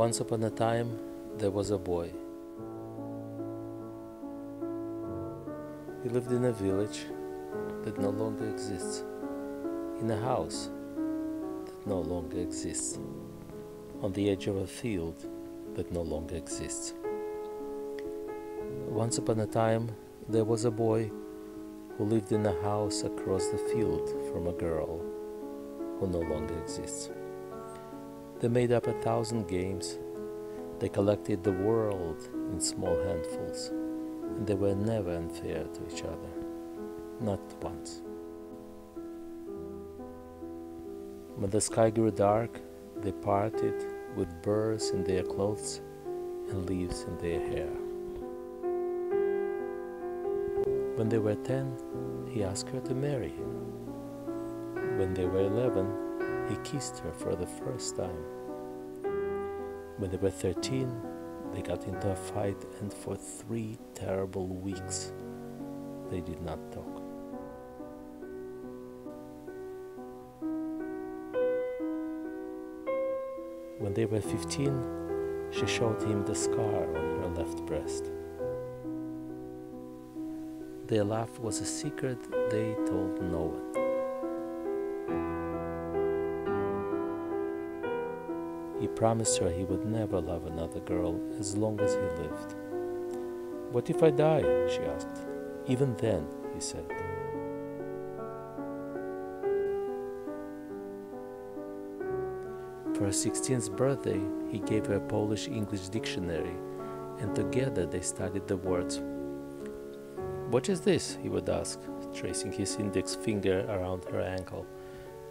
Once upon a time, there was a boy. He lived in a village that no longer exists, in a house that no longer exists, on the edge of a field that no longer exists. Once upon a time, there was a boy who lived in a house across the field from a girl who no longer exists. They made up 1,000 games. They collected the world in small handfuls, and they were never unfair to each other, not once. When the sky grew dark, they parted with burrs in their clothes and leaves in their hair. When they were 10, he asked her to marry him. When they were 11, he kissed her for the first time. When they were 13, they got into a fight, and for 3 terrible weeks, they did not talk. When they were 15, she showed him the scar on her left breast. Their love was a secret they told no one. He promised her he would never love another girl as long as he lived. "What if I die?" she asked. "Even then," he said. For her 16th birthday, he gave her a Polish-English dictionary, and together they studied the words. "What is this?" he would ask, tracing his index finger around her ankle,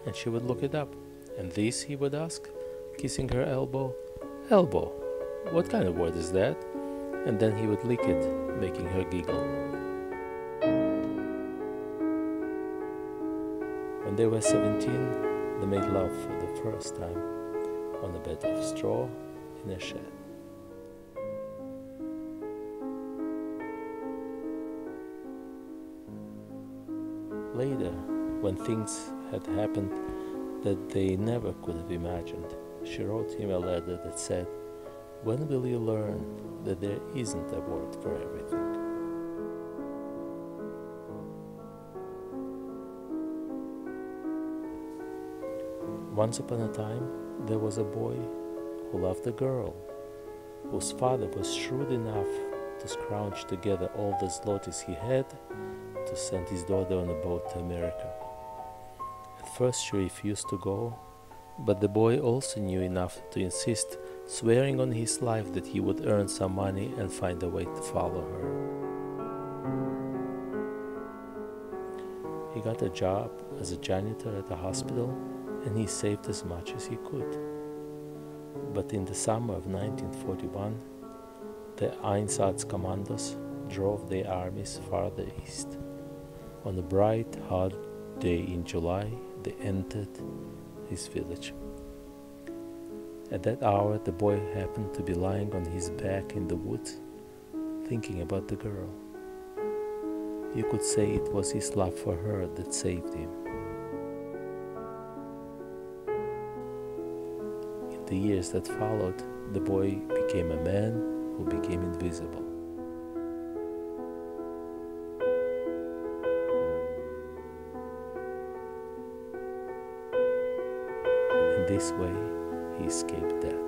and she would look it up. "And this?" he would ask, kissing her elbow. "Elbow, what kind of word is that?" And then he would lick it, making her giggle. When they were 17, they made love for the first time on a bed of straw in a shed. Later, when things had happened that they never could have imagined, she wrote him a letter that said, "When will you learn that there isn't a word for everything?" Once upon a time, there was a boy who loved a girl whose father was shrewd enough to scrounge together all the zlotys he had to send his daughter on a boat to America. At first she refused to go, but the boy also knew enough to insist, swearing on his life that he would earn some money and find a way to follow her. He got a job as a janitor at a hospital, and he saved as much as he could. But in the summer of 1941, the Einsatzkommandos drove their armies farther east. On a bright, hot day in July, they entered his village. At that hour, the boy happened to be lying on his back in the woods, thinking about the girl. You could say it was his love for her that saved him. In the years that followed, the boy became a man who became invisible. In this way, he escaped death.